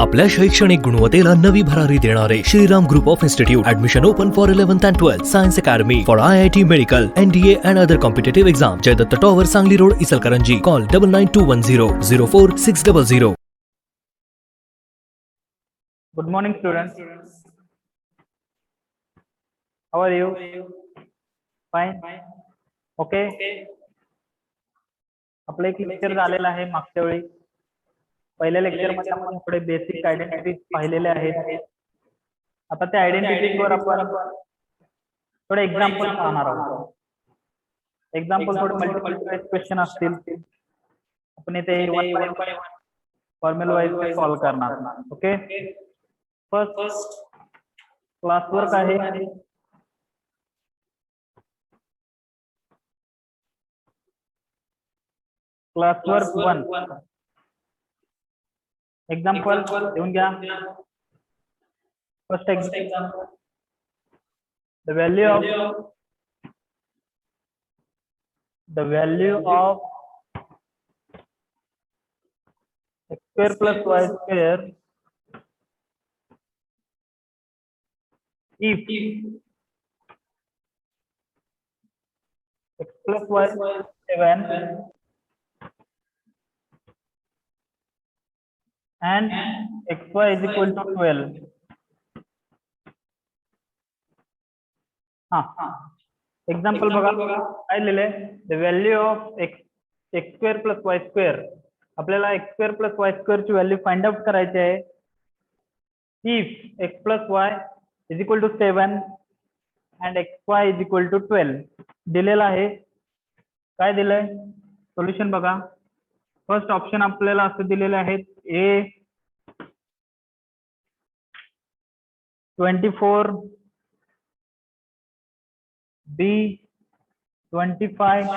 आपल्या शैक्षणिक गुणवत्तेला नवी भरारी देणारे Shriram group of institute admission open for 11th and 12th science academy for IIT medical NDA and other competitive exam. Jaydatt tower, Sangli road, Ichalkaranji. Call 9921004600. Good morning, students. How are you? Fine. Okay. आपलं एक lecture झालेलं आहे मागच्या वेळी. पहिल्या lecture मध्ये आपण थोडे बेसिक आयडेंटिटीज पाहिलेले आहेत. आता त्या आयडेंटिटीज वर आपण थोडे एक्झाम्पल पाहणार आहोत. एक्झाम्पल थोडे मल्टिपल चॉईस क्वेश्चन असतील. आपण इथे 1 by 1 फॉर्म्युला वाईज सॉल्व्ह करणार. ओके. फर्स्ट क्लास वर्क आहे. Class work 1. एक्झाम्पल देऊन घ्या. First example, the value of x square plus y square if x plus y is 7 and xy is equal to 12. Example बघा काय लिहिलंय. The value of x square plus y square. आपल्याला x square plus y square ची value find out करायची आहे. If x plus y is equal to 7 and x y is equal to 12 दिलेला आहे. काय दिलंय सोल्युशन बघा. फर्स्ट ऑप्शन आपल्याला असं दिलेले आहेत. A 24, B 25,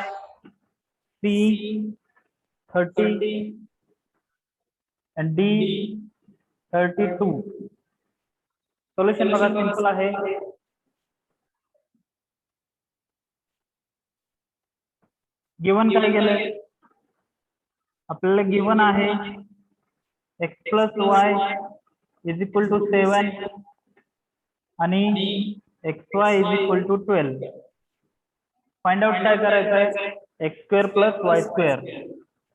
C 30 and D 32. Solution बघा सिंपल आहे. गिवन काय गेलंय आपल्याला. गिवन आहे x plus y is equal to 7 आणि x y is equal to 12. Find out काय करायचं आहे. X square plus y square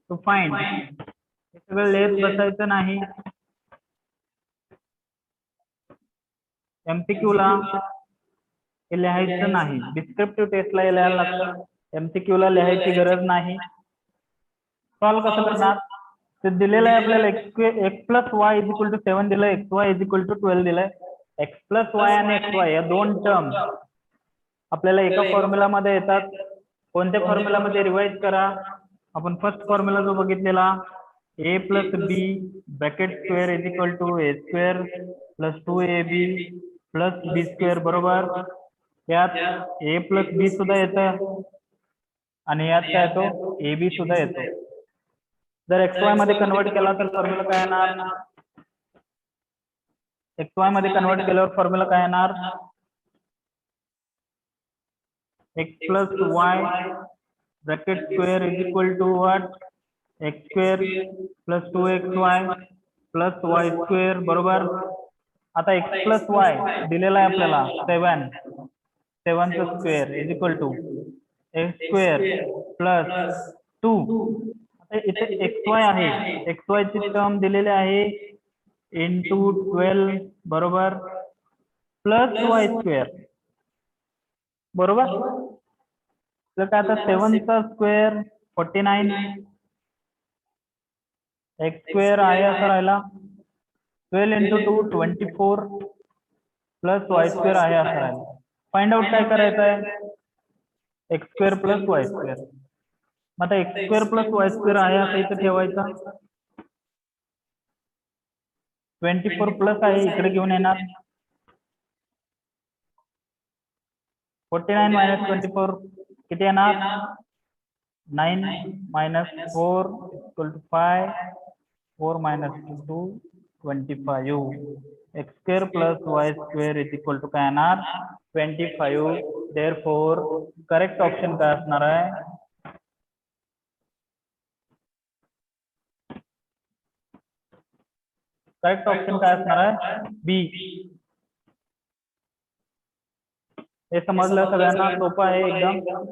to find. हे सगळं लिहित बसायचं नाही. MCQ ला हे लिहायचं नाही. डिस्क्रिप्टिव्ह टेस्टला हे लिहायला लागतं. MCQ ला लिहायची गरज नाही. सॉल्व्ह कसं करणार. ते दिलेलं आहे आपल्याला x plus y is equal to 7 दिलंय. X y is equal to 12 दिलंय. एक्स प्लस वाय आणि एक्स वाय या दोन टर्म आपल्याला एका फॉर्म्युला मध्ये येतात. कोणत्या फॉर्म्युला मध्ये रिवाइज करा. आपण फर्स्ट फॉर्म्युला जो बघितलेला a plus B bracket square is equal to a square plus 2ab plus B square बरोबर. यात a प्लस बी सुद्धा येतं आणि यात काय येतो ab सुद्धा येतो. जर एक्स वाय मध्ये कन्वर्ट केला तर फॉर्म्युला काय येणार. एक्स वाय मध्ये कन्वर्ट केल्यावर फॉर्म्युला काय येणार. X plus y bracket square is equal to what x square plus 2xy plus y square बरोबर. आता एक्स प्लस वाय दिलेला आहे आपल्याला 7 चा square is equal to x square plus 2. आता इथे एक्स वाय आहे. एक्स वाय ची टर्म दिलेली आहे इंटू 12 बरोबर प्लस वाय स्क्वेअर बरोबर. तर काय आता 7 चा स्क्वेअर 49 एक्स स्क्वेअर आहे असं राहिला. 12 इंटू 2 24 प्लस वाय स्क्वेअर आहे असं राहिला. फाइंड आउट काय करायचं आहे. X square plus y square. मग आता x square plus y square आहे असं इथे ठेवायचा. 24 प्लस आहे इकडे घेऊन येणार. 49 मायनस 24 किती येणार. 9 minus 4 equal to 5. 4 minus 2 25. X square plus y square is equal to काय येणार 25. देअरफॉर करेक्ट ऑप्शन काय असणार आहे. करेक्ट ऑप्शन काय असणार आहे बी. हे समजलं सगळ्यांना, सोपं आहे एकदम.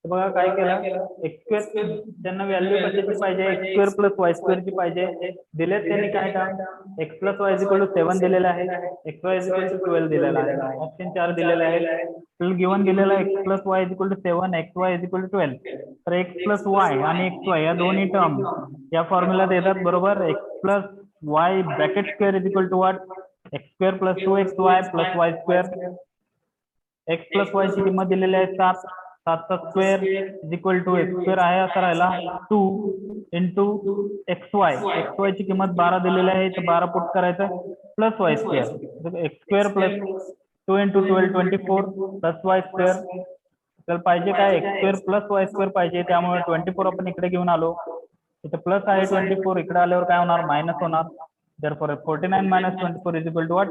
तर बघा काय केलं, एक्स स्क्वेअर त्यांना व्हॅल्यू कशाची पाहिजे, x square plus y square ची पाहिजे. दिलेत त्यांनी काय term, x plus y is equal to 7 दिलेला आहे, x y is equal to 12 दिलेला आहे, ऑप्शन 4 दिलेले आहे. गिवन दिलेला x plus y is equal to 7, x y is equal to 12. तर एक्स प्लस वाय आणि एक्स वाय या दोन्ही टर्म या फॉर्म्युलात येतात बरोबर. X plus y bracket square is equal to what, x square plus 2xy plus y square. X plus y ची किंमत दिलेली आहे 7, 7चा square is equal to x square आहे असा राहिला 2 इंटू एक्स वाय ची किंमत 12 दिलेली आहे, तर 12 पुट करायचं plus y square. X square plus 2 into 12 24 plus y square. तर पाहिजे काय, x square plus y square पाहिजे, त्यामुळे 24 आपण इकडे घेऊन आलो. इथे प्लस आहे 24, इकडे आल्यावर काय होणार मायनस होणार. therefore 49 minus 24 is equal to what,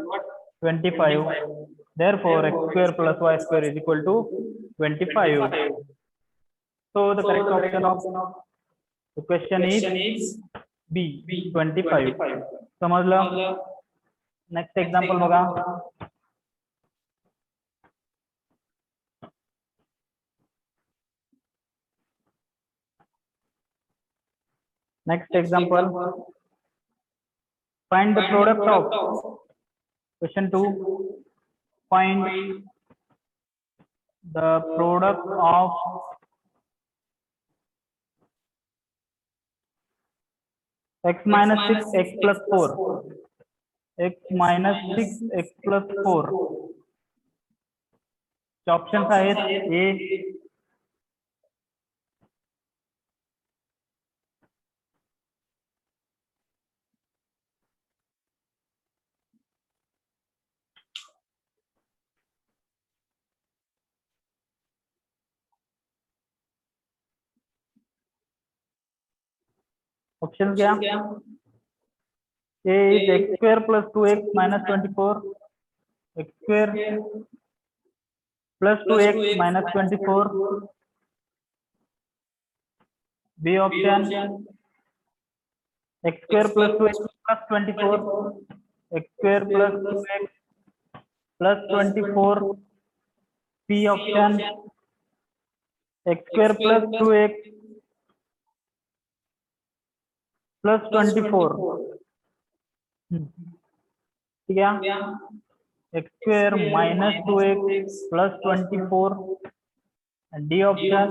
25. therefore x square plus y square is equal to 25. So the correct option of the question is B, 25. समजलं. नेक्स्ट एक्झाम्पल बघा. Next example, find the product of, question 2, find the product of x minus 6 x plus 4, x minus 6 x plus 4. Options आहेत A, option क्या, A is x square plus 2x minus 24, x square plus 2x minus 24. B option, x square plus 2x plus 24, x square plus 2x plus 24. C option, x square plus 2x plus 24. ठीक है, x square minus 2x plus 24. D option,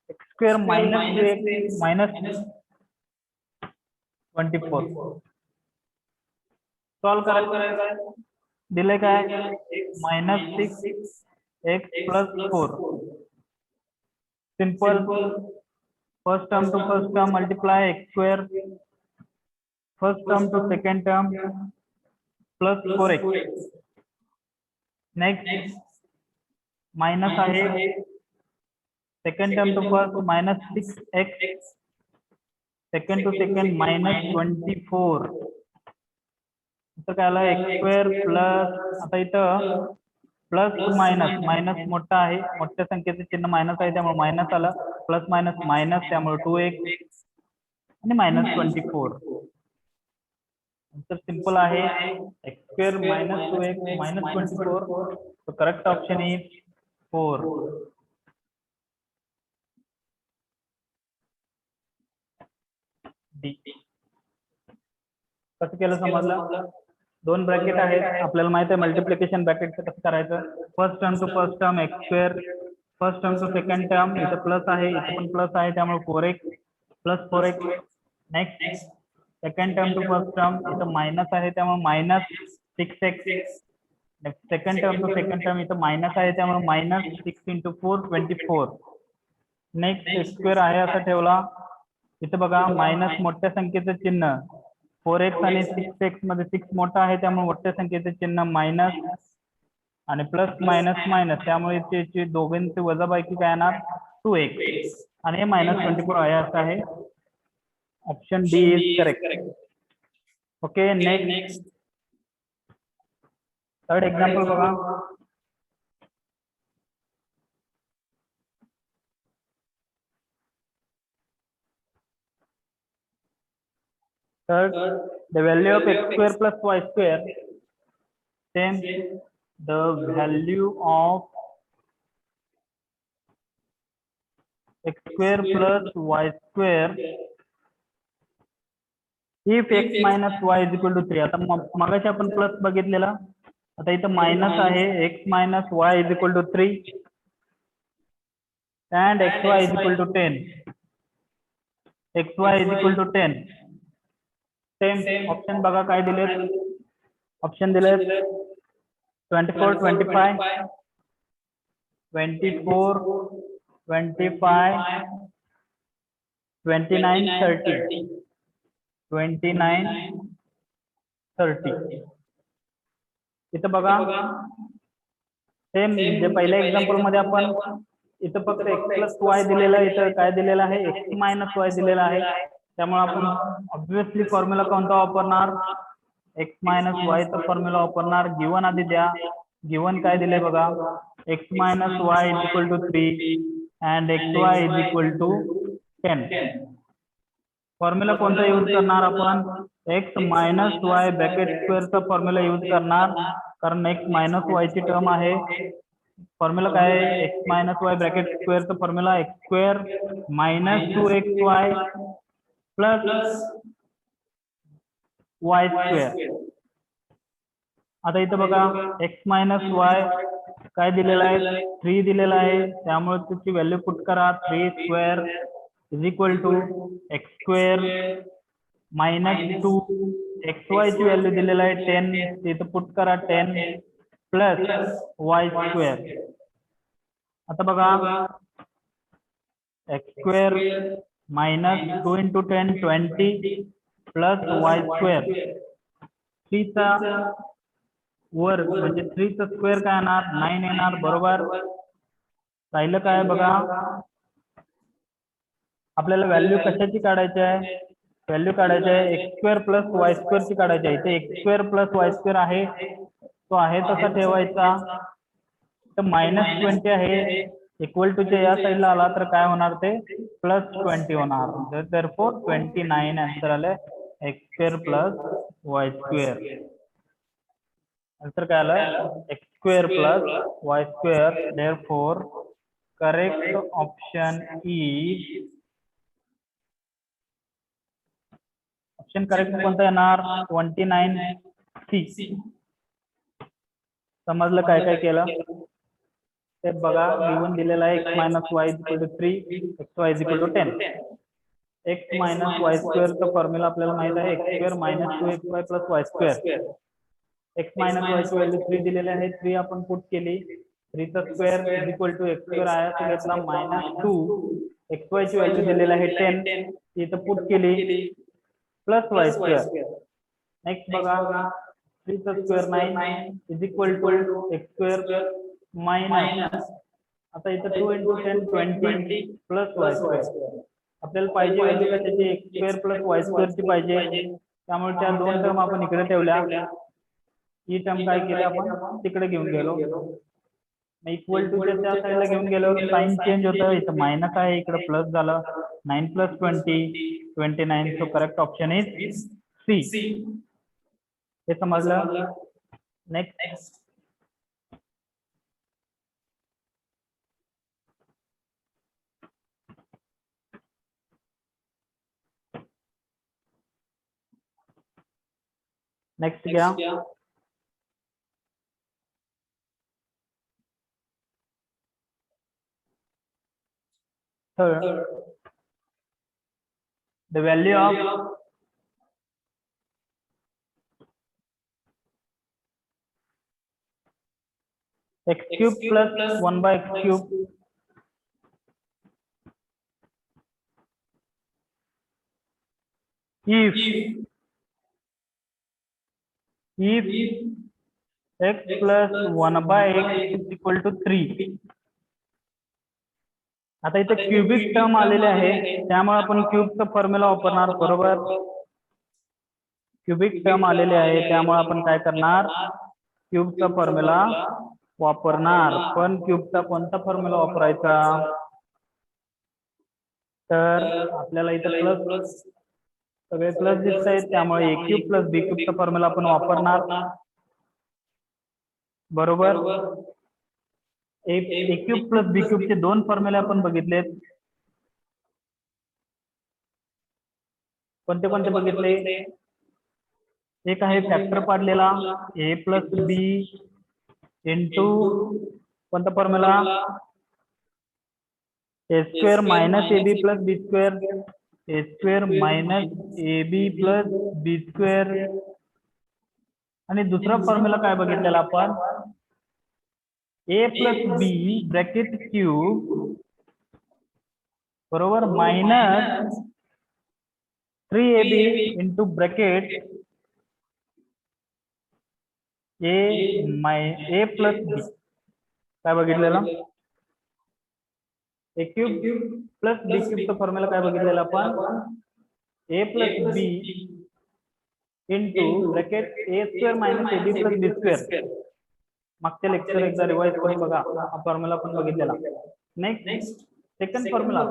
x square minus 2x minus 24. Solve करायचं, दिले काय minus 6 x plus 4. Simple, first term to first term multiply x square, first term to second term plus 4x. Next minus आहे, second term to first minus 6x, second to second minus 24. इथं काय आलं x square plus, आता इथं plus minus, minus मोठा आहे, मोठ्या संख्येचे चिन्ह मायनस आहे त्यामुळे मायनस आलं, प्लस मायनस मायनस त्यामुळे 2x आणि मायनस 24. तर सिंपल आहे x square minus 2x minus 24. तो करेक्ट ऑप्शन इज 4. डी. कसं केलं समजलं. दोन ब्रॅकेट आहेत, आपल्याला माहित आहे मल्टिप्लिकेशन ब्रॅकेटचं कसं करायचं. First term to first term x square, first term to second term, इथं प्लस आहे इथं पण प्लस आहे त्यामुळे 4x plus 4x. Next second term to first term, इथं मायनस आहे त्यामुळे minus 6x. Second term to second term, इथं मायनस आहे त्यामुळे minus 6 into 4 24. Next x square आहे असा ठेवला, इथं बघा मायनस मोठ्या संख्येचं चिन्ह 4x आणि 6x मध्ये 6 मोठा आहे त्यामुळे मोठ्या संख्येचे चिन्ह मायनस आणि प्लस मायनस मायनस, त्यामुळे दोघांची वजाबाकी काय येणार 2x आणि हे मायनस 24 आहे असं आहे. Option D is correct. Okay, next third example बघा. Third, the value of x square plus y square. Same, the value of x square plus y square if x minus y is equal to 3. आता मगाशी आपण plus बघितलेला, आता इथं minus आहे, x minus y is equal to 3 and xy is equal to 10. xy is equal to 10. Same option बघा काय दिलेत. ऑप्शन दिलेत 24, 25, 24, 25, 29, 30. 29, 30. इथं बघा सेम जे पहिल्या एक्झाम्पल मध्ये आपण इथं फक्त x प्लस वाय दिलेला आहे, इथं काय दिलेलं आहे, x मायनस वाय दिलेला आहे. त्यामुळे आपण ऑब्विसली फॉर्म्युला कोणता वापरणार, x मायनस वाय चा फॉर्म्युला वापरणार. गिवन आधी द्या, गिवन काय दिले बघा, x minus y is equal to 3 and xy is equal to 10. Formula कोणता यूज करणार आपण, x minus y bracket square चा फॉर्म्युला यूज करणार, कारण x मायनस वाय ची टर्म आहे. फॉर्म्युला काय आहे, x minus y bracket square चा formula x square minus 2xy plus y square. आता इथं बघा x मायनस वाय काय दिलेला आहे, 3 दिलेला आहे, त्यामुळे त्याची व्हॅल्यू पुट करा. 3 square is equal to x square minus 2 xy ची व्हॅल्यू दिलेला आहे 10, इथं पुट करा 10 प्लस y स्क्वेअर. आता बघा x square minus 2 into 10 20 plus y square. 3 चा वर म्हणजे 3 चा स्क्वेअर काय येणार, 9 येणार, बरोबर. राहिलं काय बघा, आपल्याला व्हॅल्यू कशाची काढायची आहे, व्हॅल्यू काढायची आहे x square plus y square ची काढायची आहे. इथे x square plus y square आहे, तो आहे तसा ठेवायचा. तर मायनस 20 आहे, इक्वल टू च्या या साईडला आला तर काय होणार, ते प्लस 20 होणार. देअरफॉर 29 आन्सर आले x square plus y square. Answer काय आलं, x square plus y square. Therefore correct option is, option correct कोणता येणार, 29C. समजलं काय काय केलं ते बघा. गिवन दिलेला आहे x minus y is equal to 3, xy is equal to 10. x minus y square चा फॉर्म्युला आपल्याला माहित आहे, x square minus 2xy plus y square. x minus y ची व्हॅल्यू 3 दिलेली आहे, 3 आपण पुट केली. 3 चा square is equal to x square आया घेतला मायनस 2, xy ची व्हॅल्यू दिलेली आहे 10, इथं पुट केली प्लस वाय स्क्वेअर. नेक्स्ट बघा 3 चा square 9 is equal to x square minus, आता इथं 2 इंटू 10 20 प्लस वाय स्क्वेअर. आपल्याला पाहिजे व्हॅल्यू कशाची, x square plus y square ची पाहिजे, त्यामुळे त्या दोन टर्म आपण इकडे ठेवल्या. ही टर्म काय केली आपण तिकडे घेऊन गेलो, इक्वल टू त्या साईडला घेऊन गेलो, साइन चेंज होतं, इथं मायनस आहे इकडे प्लस झालं. 9 plus 20 29. So correct option is C. हे समजलं. नेक्स्ट नेक्स्ट घ्या. Third, the value of x cube plus 1 by x cube if x plus 1 by x is equal to 3. आता इथे क्यूबिक टर्म आलेले आहे, त्यामुळे आपण क्यूबचा फॉर्म्युला वापरणार, बरोबर. क्यूबिक टर्म आलेले आहे, त्यामुळे आपण काय करणार, क्यूबचा फॉर्म्युला वापरणार. पण क्यूबचा कोणता फॉर्म्युला वापरायचा, तर आपल्याला इथे प्लस सगळे प्लस दिसत आहेत, त्यामुळे ए क्यूब प्लस बी क्यूबचा फॉर्म्युला आपण वापरणार. बरोबर. ए क्यूब प्लस बी क्यूबचे दोन फॉर्म्युले आपण बघितलेत. कोणते कोणते बघितले? एक आहे फॅक्टर पाडलेला ए प्लस बी इंटू कोणता formula? A square minus A B plus B square. A square minus A B plus B square. आणि दुसरा फॉर्म्युला काय बघितलेला आपण? A plus B bracket cube बरोबर minus 3ab into bracket A plus B. काय बघितलेलं? A cube plus B क्यूबचा formula काय बघितलेला आपण? A plus B into bracket A square minus A B plus B square. मागच्या लेक्चर एकदा revise करून बघा, हा फॉर्म्युला आपण बघितलेला. Next second formula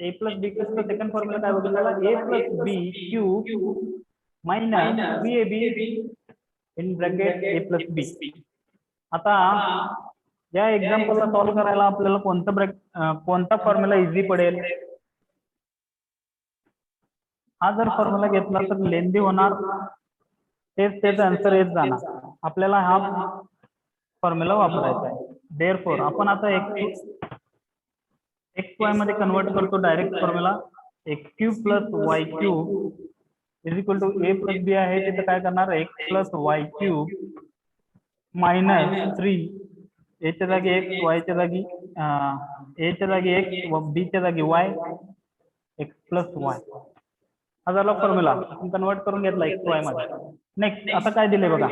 A plus B क्यूबचा सेकंड फॉर्म्युला काय बघितलेला? A plus B cube minus 3ab in bracket A plus B. आता या एक्झाम्पलला सॉल्व्ह करायला आपल्याला कोणता फॉर्म्युला इझी पडेल? हा जर फॉर्म्युला घेतला तर लेंदी होणार, तेच आन्सर येत जाणार. आपल्याला हा फॉर्म्युला वापरायचा आहे. देअरफॉर आपण आता एक्स वाय मध्ये कन्वर्ट करतो direct formula. X cube plus y cube is equal to A plus B आहे, तिथे काय करणार? X plus y cube minus 3 A च्या जागी एक्स, वाय च्या जागी ए च्या जागी एक्स व बी च्या जागी वाय, एक्स प्लस वाय. हा झाला फॉर्म्युला, आपण कन्वर्ट करून घेतला एक्स वाय मध्ये. नेक्स्ट आता काय दिले बघा?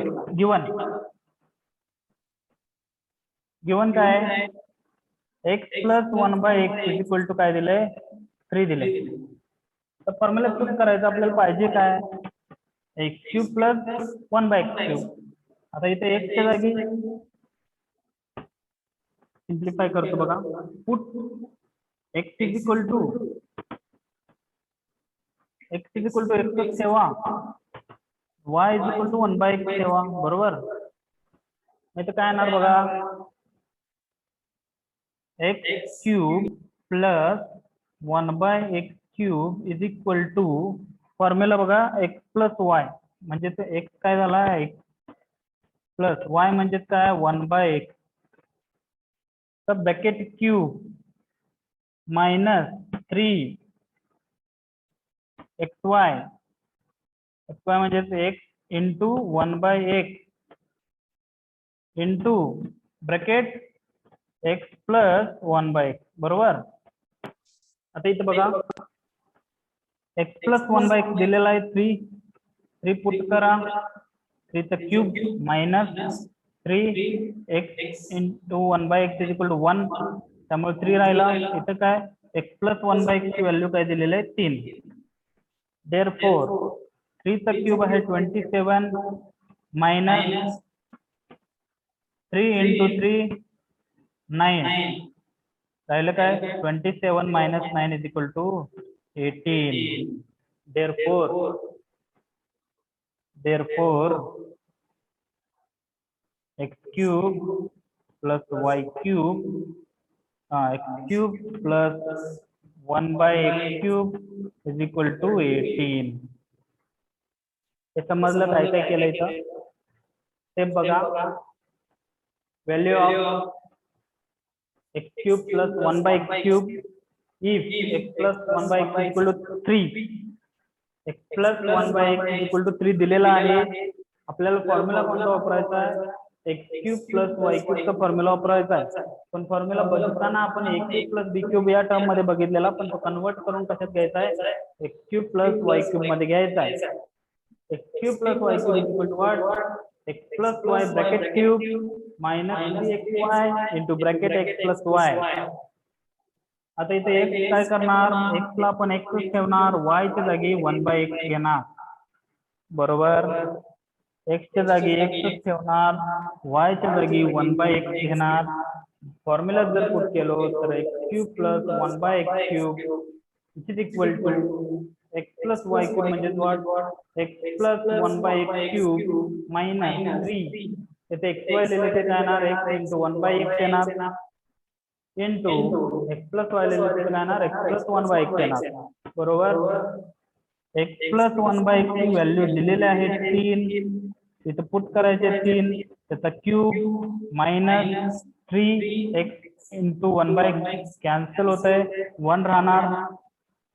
गिवन काय? X plus 1/x is equal to काय दिले? 3 दिले. तर फॉर्म्युला प्रूफ करायचं आपल्याला पाहिजे काय? X cube plus 1/x cube. आता इथे एक्स च्या जागी सिंप्लिफाय करतो बघा. Put x is equal to एक्सच ठेवा, y is equal to 1/x ठेवा. बरोबर. नाही तर काय येणार बघा? X cube plus 1/x cube is equal to formula बघा एक्स प्लस वाय म्हणजे ते एक्स काय झाला? एक्स प्लस वाय म्हणजे काय? 1/x. तर ब्रॅकेट क्यूब मायनस 3 xy म्हणजे x into 1/x into bracket x plus 1/x. बरोबर. आता इथे बघा एक्स प्लस 1/x दिलेला आहे 3 पुट करा. 3 चा cube minus 3x into 1/x is equal to 1. त्यामुळे 3 राहिला. इथं काय? एक्स प्लस 1/x ची व्हॅल्यू काय दिलेली आहे? 3. देअरफॉर 3 चा क्यूब आहे 27 मायनस 3 इंटू 3 9. राहिलं काय? 27 minus 9 is equal to 18. Therefore x cube plus y cube x cube plus 1/x cube is equal to 18. हे समजलं काय काय केलं इथं? ते बघा. Value of x cube plus 1/x cube if x plus 1/x is equal to 3. x plus 1/x is equal to 3 दिलेला आहे. आपल्याला फॉर्म्युला कोणता वापरायचा आहे? x cube plus y cube चा फॉर्म्युला वापरायचा आहे. पण फॉर्म्युला बघताना आपण a cube plus b cube या टर्म मध्ये बघितलेला, पण तो कन्वर्ट करून कशात घ्यायचा आहे? x cube plus y cube मध्ये घ्यायचा आहे. x cube plus y cube is equal to what? x plus y bracket cube minus 3xy into bracket x plus y. आता इथे x काय करणार? x ला आपण x ठेवणार, y च्या जागी 1/x घेणार. बरोबर. x च्या जागी x ठेवणार, y च्या जागी 1/x घेणार. फॉर्म्युला जर पुट केलो तर x cube plus 1/x cube is equal to x plus y cube म्हणजे what x plus 1/x cube minus 3 इथे एक्स वाय लिहिले ते काय येणार एक्स इंटू 1/x येणार इंटू एक्स प्लस वाय लिहिले ते काय येणार एक्स प्लस 1/x येणार बरोबर. एक्स प्लस 1/x ची व्हॅल्यू दिलेली आहे 3 इथे पुट करायचे 3 त्याचा cube minus 3 x into 1/x cancel होत आहे 1 राहणार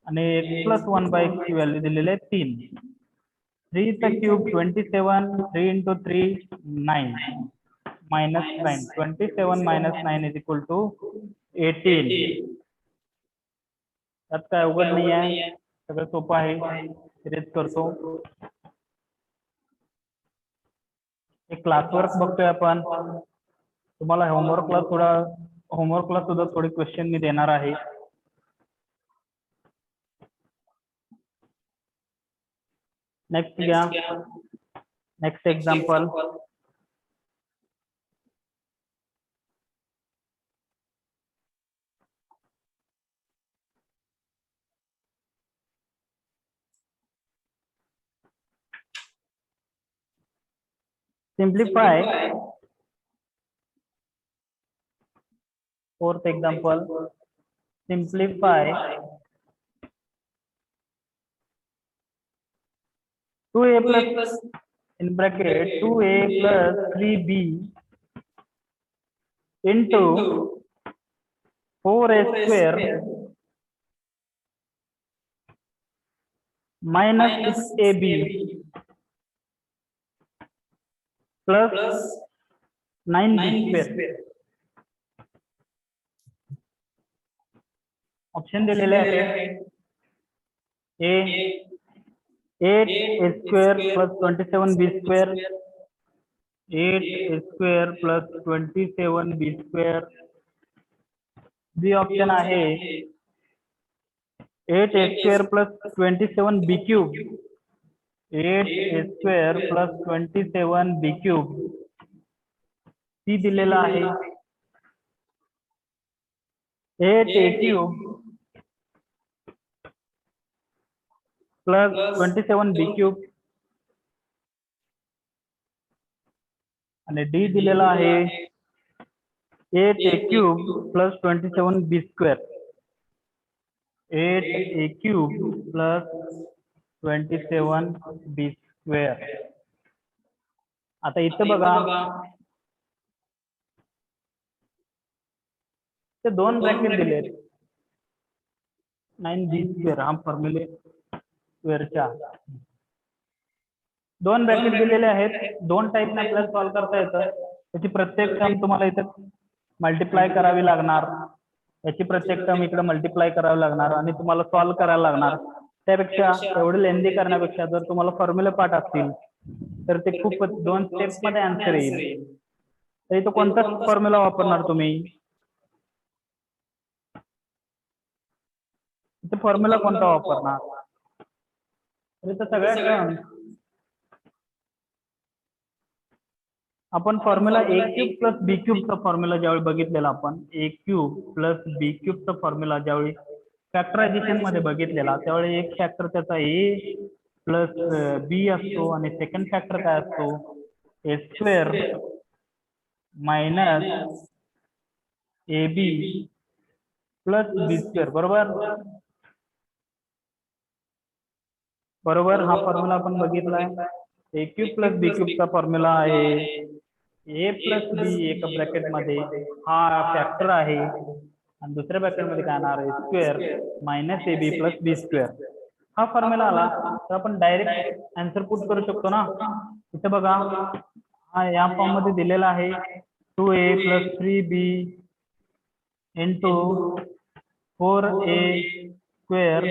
आणि एक्स प्लस 1/x ची व्हॅल्यू दिलेली आहे 3 3 चा cube 27 3 into 3 9 minus 9 27 minus 9 is equal to 18 त्यात काय अवघड नाही आहे सगळं सोपं आहे सिरीज करतो. एक क्लासवर्क बघतोय आपण तुम्हाला होमवर्कला सुद्धा थोडे क्वेश्चन मी देणार आहे. नेक्स्ट घ्या next example simplify fourth example simplify 2a plus in bracket 2a plus 3b into 4a square minus 6ab plus 9b square option दिलेले आहेत ए 8a square plus 27b square 8a square plus 27b square बी option आहे 8a square plus 27b cube 8a square plus 27b cube C दिलेला आहे 8a cube plus 27b cube आणि D दिलेला आहे 8a cube plus 27b square 8a cube plus 27b square. आता इथं बघा ते दोन ब्रॅकेट दिले 9b square हा फॉर्म्युले स्क्वेअरच्या दोन ब्रॅकेट दिलेले आहेत दोन टाईपने आपल्याला सॉल्व्ह करता येतं. त्याची प्रत्येक टर्म तुम्हाला इथे मल्टिप्लाय करावी लागणार याची प्रत्येक टर्म इकडे मल्टिप्लाय करावी लागणार आणि तुम्हाला सॉल्व्ह करायला लागणार. त्यापेक्षा एवढे लेंदी करण्यापेक्षा जर तुम्हाला फॉर्म्युले पाठ असतील तर ते खूप 2 स्टेप्स मध्ये आन्सर येईल. तर इथं कोणता फॉर्म्युला वापरणार तुम्ही इथे फॉर्म्युला कोणता वापरणार इथं सगळ्या टर्म आपण फॉर्म्युला ए क्यूब प्लस बी क्यूबचा फॉर्म्युला ज्यावेळी बघितलेला आपण ए क्यूब प्लस बी क्यूबचा फॉर्म्युला ज्यावेळी फॅक्टरायझेशन मध्ये बघितलेला त्यावेळी एक फॅक्टर त्याचा ए प्लस बी असतो आणि सेकंड फॅक्टर काय असतो A square minus A B plus B square बरोबर हा फॉर्म्युला आपण बघितलाय. ए क्यूब प्लस बी क्यूबचा फॉर्म्युला आहे ए प्लस बी एका ब्रॅकेट मध्ये हा फॅक्टर आहे आणि दुसऱ्या ब्रॅकेट मध्ये काय येणार आहे square minus A B plus B square. हा फॉर्म्युला आला तर आपण डायरेक्ट आन्सर पुट करू शकतो ना. इथे बघा हा या फॉर्म मध्ये दिलेला आहे 2a plus 3b into 4a square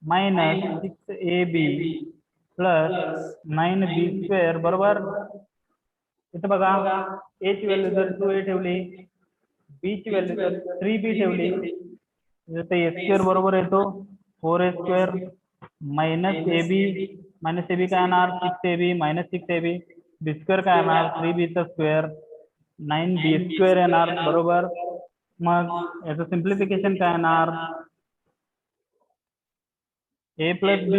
minus 6ab plus 9b square बरोबर. इथे बघा a ची व्हॅल्यू जर 2a ठेवली b ची व्हॅल्यू जर 3b ठेवली तर a स्क्वेअर बरोबर येतो 4a स्क्वेअर मायनस ab काय येणार 6ab मायनस 6ab बी स्क्वेअर काय येणार 3b चा स्क्वेअर 9b स्क्वेअर येणार बरोबर. मग याचं सिम्प्लिफिकेशन काय येणार a plus b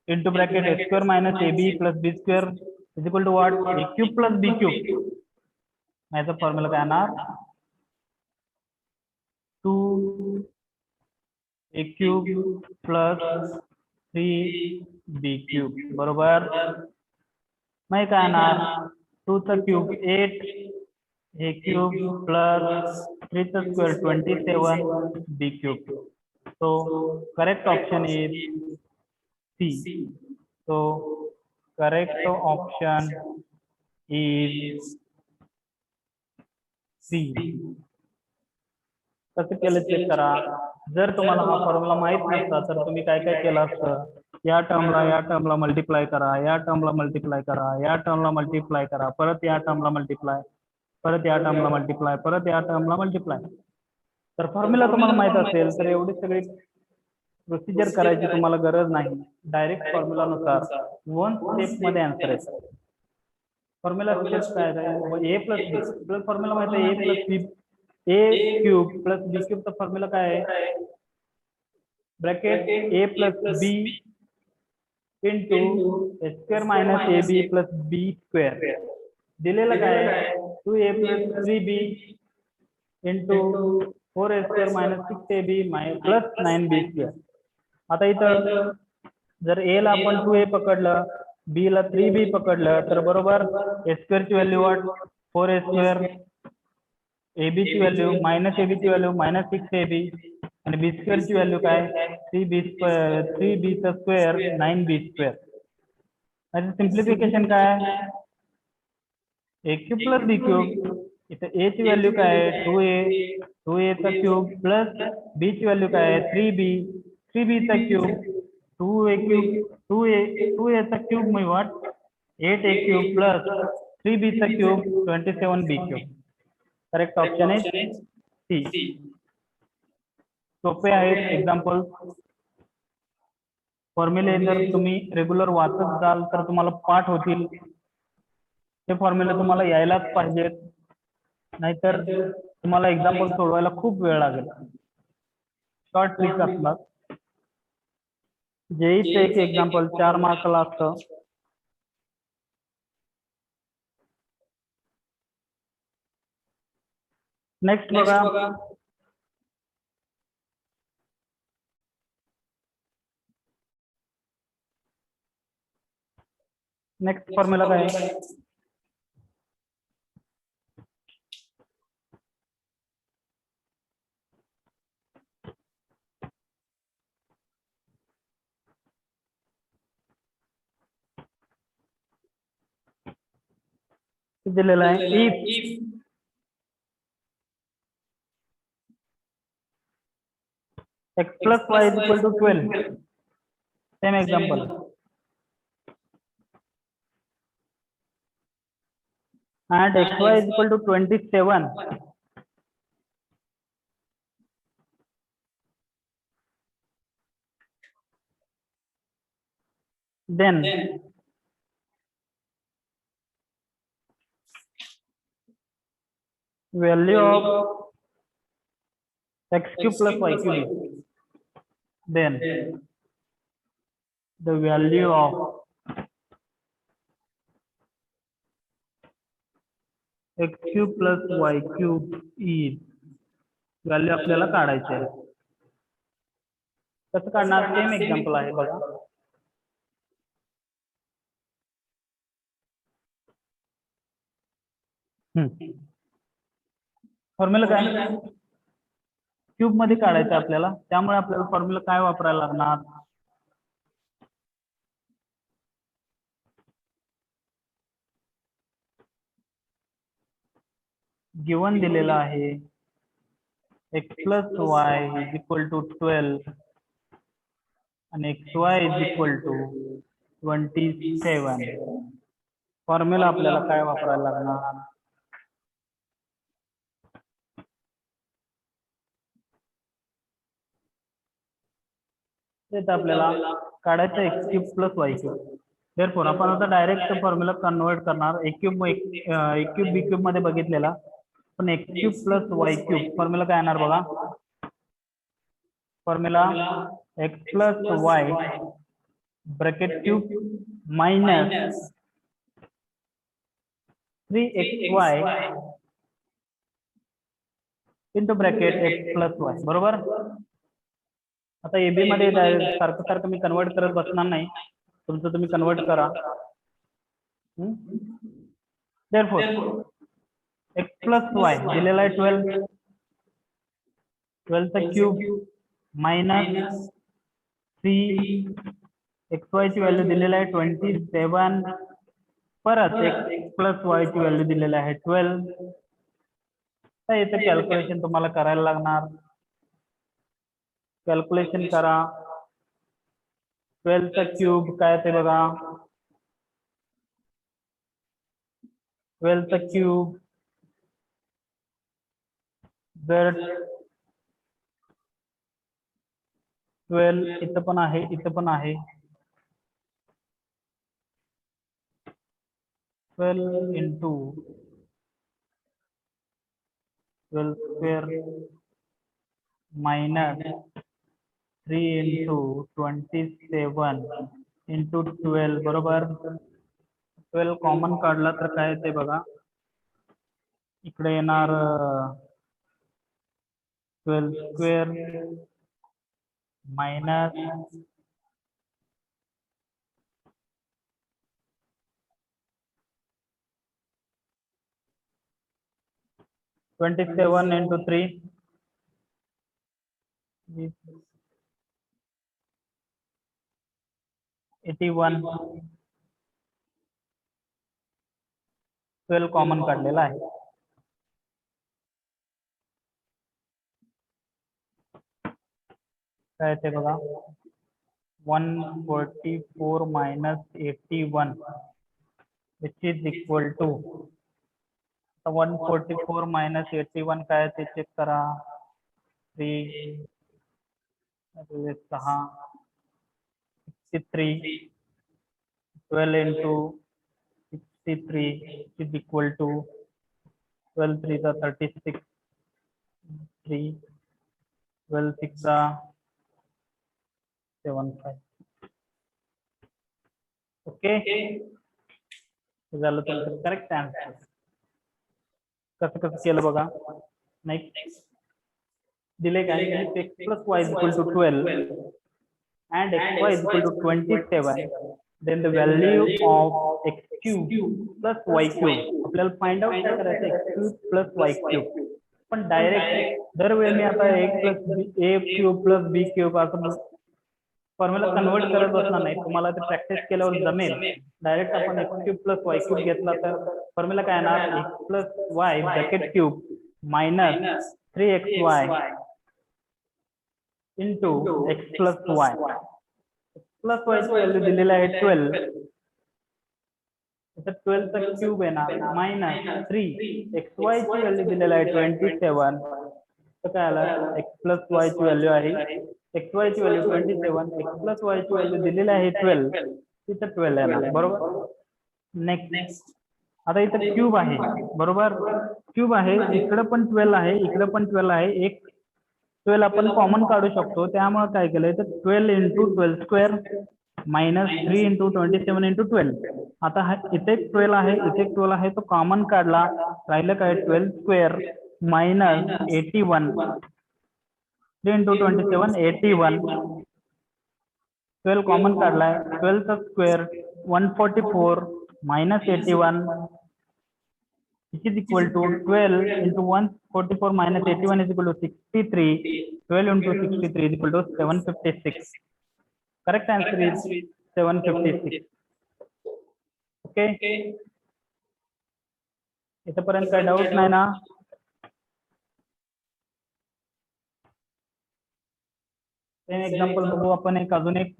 into bracket a square minus ab plus b square is equal to what? A cube plus b cube. याचा फॉर्म्युला काय येणार? 2a cube plus 3b cube बरोबर. मग काय येणार? 2 चा क्यूब 8 a cube plus 3 चा square 27 b cube. So correct option is C. So correct option is C. कसं केलं चेक करा. जर तुम्हाला हा फॉर्म्युला माहित नसता तर तुम्ही काय काय केलं असतं? या टर्मला मल्टिप्लाय करा, या टर्मला मल्टिप्लाय करा, या टर्मला मल्टिप्लाय करा, परत या टर्मला मल्टिप्लाय, परत या टर्मला मल्टिप्लाय, परत या टर्मला मल्टिप्लाय. तर फॉर्म्युला तुम्हाला माहित असेल तर एवढी सगळी प्रोसिजर करायची तुम्हाला गरज नाही. डायरेक्ट फॉर्म्युला नुसार वन स्टेप मध्ये आन्सर येतो. फॉर्म्युला स्टेप काय आहे? a plus b plus formula माहिती आहे a plus b a cube plus b cube चा फॉर्म्युला काय आहे? Bracket a plus b into a square minus ab plus b square दिलेलं काय आहे? 2a plus 3b into 4a square minus 6ab plus 9b square. आता इथं जर a ला आपण 2a पकडलं, b ला 3b पकडलं तर बरोबर a स्क्वेअर ची व्हॅल्यू वाट 4a स्क्वेअर, ab ची व्हॅल्यू मायनस ab ची व्हॅल्यू मायनस 6ab आणि b स्क्वेअर ची व्हॅल्यू काय? 3b चा स्क्वेअर 9b स्क्वेअर. याचं सिम्प्लिफिकेशन काय? a cube plus b cube. इथं a ची व्हॅल्यू काय आहे? 2a चा क्यूब प्लस b ची व्हॅल्यू काय आहे? 3b चा क्यूब 2a चा क्यूब म्हणजे वाट 8a क्यूब प्लस 3b चा cube 27b cube. Correct option आहे सी. सोपे आहेत एक्झाम्पल. फॉर्म्युले जर तुम्ही रेग्युलर वाचत जाल तर तुम्हाला पाठ होतील. ते फॉर्म्युले तुम्हाला यायलाच पाहिजेत, नाहीतर तुम्हाला एक्झाम्पल सोडवायला खूप वेळ लागेल. शॉर्ट ट्रिक असणार. जेईचं एक एक्झाम्पल 4 मार्कला असतं. नेक्स्ट बघा. नेक्स्ट फॉर्म्युला काय आहे? दिलेला आहे if x plus y is equal to 12. Same example. And xy is equal to 27. Then value of x cube plus y cube is. Then the value of x cube plus y cube is. Value आपल्याला काढायची आहे. कसं काढणार? Same example आहे बघा. Formula काय? Cube मध्ये काढायचं आपल्याला, त्यामुळे आपल्याला फॉर्म्युला काय वापरायला लागणार? गिवन दिलेला आहे x plus y is equal to 12 आणि xy is equal to 27. Formula आपल्याला काय वापरायला लागणार? ते आपल्याला काढायचं x cube plus y cube. Therefore आपण आता डायरेक्ट फॉर्म्युला कन्वर्ट करणार. a क्यूब b क्यूब मध्ये बघितलेला, पण x cube plus y cube formula काय येणार बघा. Formula x plus y bracket cube minus 3xy into bracket x plus y, बरोबर. आता एबी मध्ये सारखं सारखं मी कन्वर्ट करत बसणार नाही, तुमचं तुम्ही कन्वर्ट करा. देअरफॉर x प्लस वाय दिलेला आहे 12, 12 चा क्यूब मायनस 3xy ची व्हॅल्यू दिलेला आहे 27, परत x प्लस वाय ची व्हॅल्यू दिलेली आहे 12. तर इथे कॅल्क्युलेशन तुम्हाला करायला लागणार. कॅल्क्युलेशन करा. 12 चा क्यूब काय ते बघा, 12 चा क्यूब जर 12 इथं पण आहे, इथं पण आहे, 12 into 12 square minus 3 into 27 into 12, बरोबर. 12 कॉमन काढला तर काय ते बघा, इकडे येणार 12 स्क्वेअर मायनस 27 इंटू 3 81, 12 कॉमन काढलेला आहे. काय ते बघा, 144 minus 81 which is equal to, 144 minus 81 काय ते चेक करा, 3 6 63, 12 इंटू 63 इज इक्वल टू 12 3 चा 36, 3 12 6 चा 75. ओके, झालं तुमचं करेक्ट आन्सर. कसं कसं केलं बघा. नेक्स्ट दिले काय, x plus y is equal to 12 and xy is equal to 27, then the value of x cube plus y cube आपल्याला फाइंड आउट काय करायचं, x cube plus y cube. पण डायरेक्ट दरवेळी मी आता a cube plus b cube असं formula convert करत बसणार नाही, तुम्हाला ते प्रॅक्टिस केल्यावर जमेल. डायरेक्ट आपण x cube plus y cube घेतला तर फॉर्म्युला काय येणार, x plus y bracket cube minus 3xy into x plus Y. Plus y ची व्हॅल्यू दिलेली आहे 12, तर 12 चा क्यूब येणार मायनस 3xy ची व्हॅल्यू दिलेली आहे 27, तर काय आलं, x प्लस वाय ची व्हॅल्यू आहे, xy ची व्हॅल्यू 27, x प्लस वाय ची व्हॅल्यू दिलेली आहे 12, तिथं 12 येणार, बरोबर. नेक्स्ट आता इथं क्यूब आहे, बरोबर, क्यूब आहे, इकडे पण 12 आहे, इकडे पण 12 आहे, एक 12 आपण कॉमन काढू शकतो, त्यामुळे काय केलंय तर 12 into 12 square minus 3 into 27 into 12. आता हा इथे 12 आहे, इथे 12 आहे, तो कॉमन काढला, राहिलं काय 12 स्क्वेअर मायनस 81, 3 इंटू 27 81, 12 कॉमन काढलाय, 12 चा square 144 minus 81 which is equal to 12 into 144 minus 81 is equal to 63. 12 into 63 is equal to 756. Correct answer is 756. Okay. इथपर्यंत काय डाऊट नाही ना. सेम एक्झाम्पल बघू आपण एक अजून एक.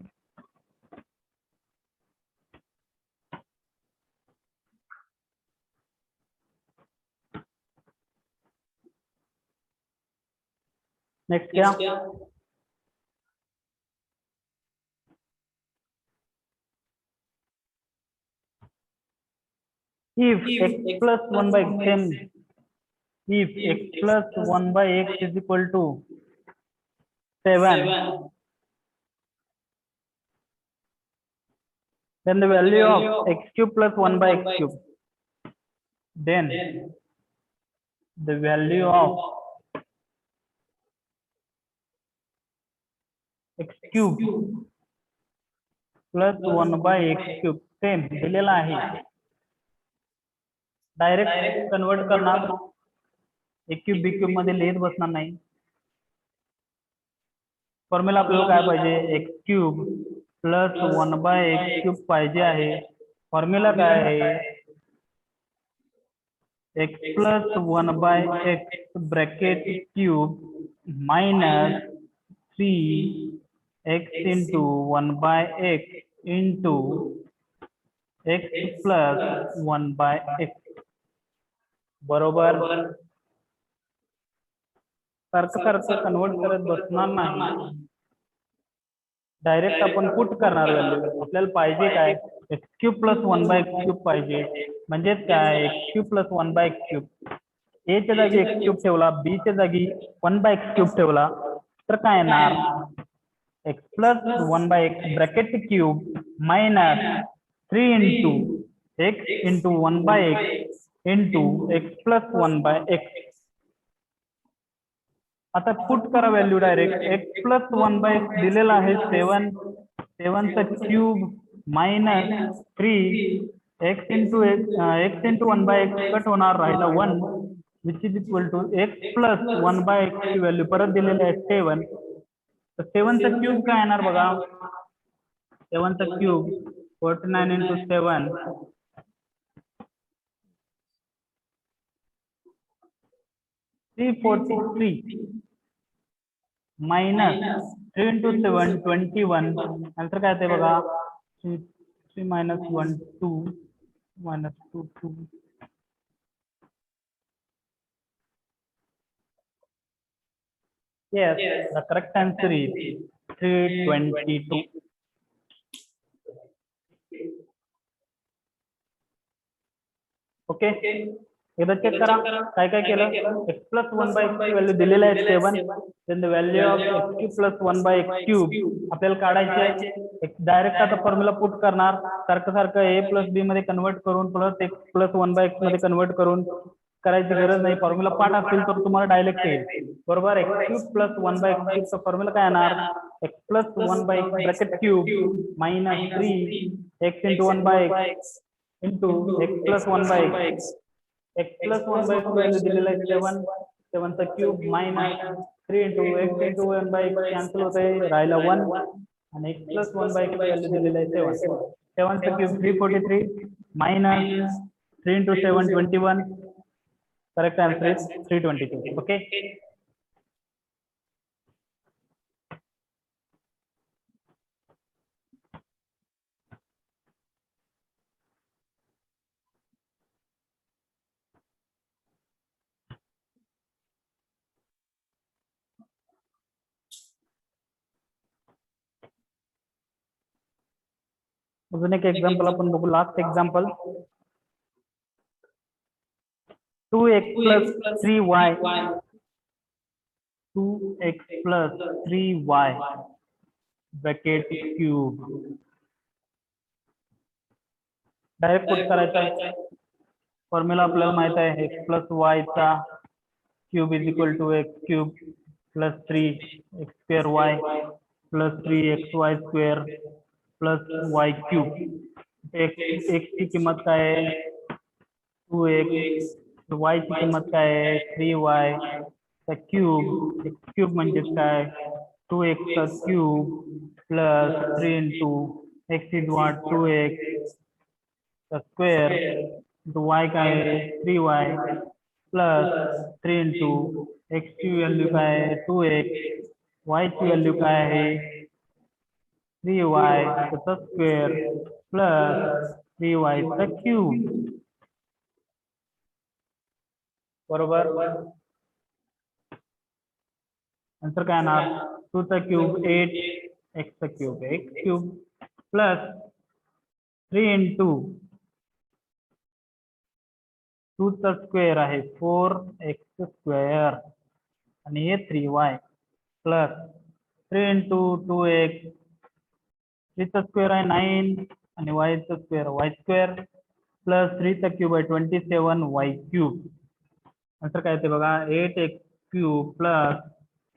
नेक्स्ट क्या, if x plus 1 by x, if x plus 1 by x is equal to 7. Then the value of x cube plus 1 by x cube. Then the value of x cube plus 1 by x cube same दिलेला आहे. Direct convert करणार, ए cube बी cube मध्ये लिहित बसणार नाही. Formula आपल्याला काय पाहिजे, x cube plus 1 by x cube पाहिजे आहे. फॉर्म्युला काय आहे, x plus 1 by x bracket cube minus 3 x into 1 by x into x plus 1 by x. बरोबर. सारखं कन्वर्ट करत बसणार नाही, डायरेक्ट आपण पुट करणार व्हॅल्यू. आपल्याला पाहिजे काय, x cube plus 1 by x cube पाहिजे. म्हणजेच काय, x cube plus 1 by x cube. A च्या जागी एक्स क्यूब ठेवला, बी च्या जागी 1 बाय एक्स क्यूब ठेवला तर काय येणार, x plus 1 by x bracket cube minus 3 into x into 1 by x into x plus 1 by x. आता पुट करा value direct. X plus 1 by x दिलेला आहे 7, 7 चा cube minus 3 x into 1 by x cut होणार, राहिला 1 which is equal to x plus 1 by x ची value परत दिलेली आहे 7. तर 7 चा क्यूब काय येणार बघा, 7 चा क्यूब 49 इंटू 7 343 मायनस 3 इंटू 7 21. नंतर काय ते बघा, 3 minus 1 2 minus 2 2. Yes, the correct answer is 322. Okay, एकदा चेक करा काय काय केलं. एक्स प्लस 1 बाय एक्स ची व्हॅल्यू दिलेली आहे 7. Then the value of x cube plus 1 by x cube आपल्याला काढायचे आहे. डायरेक्ट आता फॉर्म्युला पुट करणार, सारखं ए प्लस बी मध्ये कन्वर्ट करून plus x plus 1 by x मध्ये कन्वर्ट करून करायची गरज नाही. फॉर्म्युला पाठ असेल तर तुम्हाला डायरेक्ट येईल. बरोबर. X cube plus 1 by x क्यूबचा फॉर्म्युला काय येणार, x plus 1 by x bracket cube minus 3 x into 1 by x into x plus 1 by x. X plus 1 by x value दिलेला आहे 7, 7 चा cube minus 3 into x into 1 by x cancel होत आहे, राहिला 1 आणि x plus 1 by x value दिलेला आहे 7. 7 चा cube 343 minus 3 into 7 21. Correct answer is 322. Okay. अजून एक एक्झाम्पल आपण बघू, last example. 2x plus 3y 2x plus 3y bracket cube. Direct put करायचा आहे. फॉर्म्युला आपल्याला माहित आहे, एक्स प्लस वाय चा cube is equal to x cube plus 3 x square y plus 3 x y square plus y cube. X ची किंमत काय आहे 2x, वाय ची किंमत काय आहे 3y चा क्यूब. एक्स क्यूब म्हणजे काय 2x चा cube plus 3 into x is what 2x चा स्क्वेअर इंटू वाय काय आहे 3y प्लस 3 इंटू एक्स ची व्हॅल्यू काय आहे 2x, वाय ची व्हॅल्यू काय आहे 3y त्याचा स्क्वेअर प्लस 3y चा क्यूब. बरोबर. नंतर काय येणार 2 चा क्यूब 8 एक्स चा cube x cube plus 3 into 2 चा स्क्वेअर आहे 4x स्क्वेअर आणि हे 3y plus 3 into 2x 3चा square आहे 9 आणि वायचा स्क्वेअर वाय स्क्वेअर प्लस 3चा क्यूब आहे 27 वाय क्यूब. नंतर काय येते बघा 8x cube plus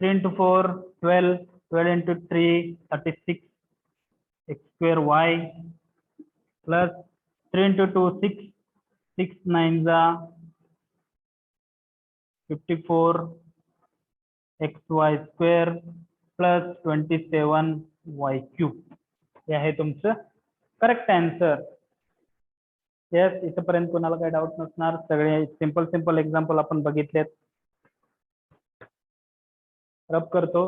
3 into 4 12 12 into 3 36 x square y plus 3 into 2 6 6 9 जा 54 xy square plus 27 y cube. हे आहे तुमचं करेक्ट आन्सर. येस, इथपर्यंत कोणाला काही डाऊट नसणार. सगळे सिंपल सिंपल एक्झाम्पल आपण बघितलेत. रब करतो.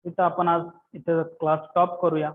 इथं आपण आज इथं क्लास स्टॉप करूया.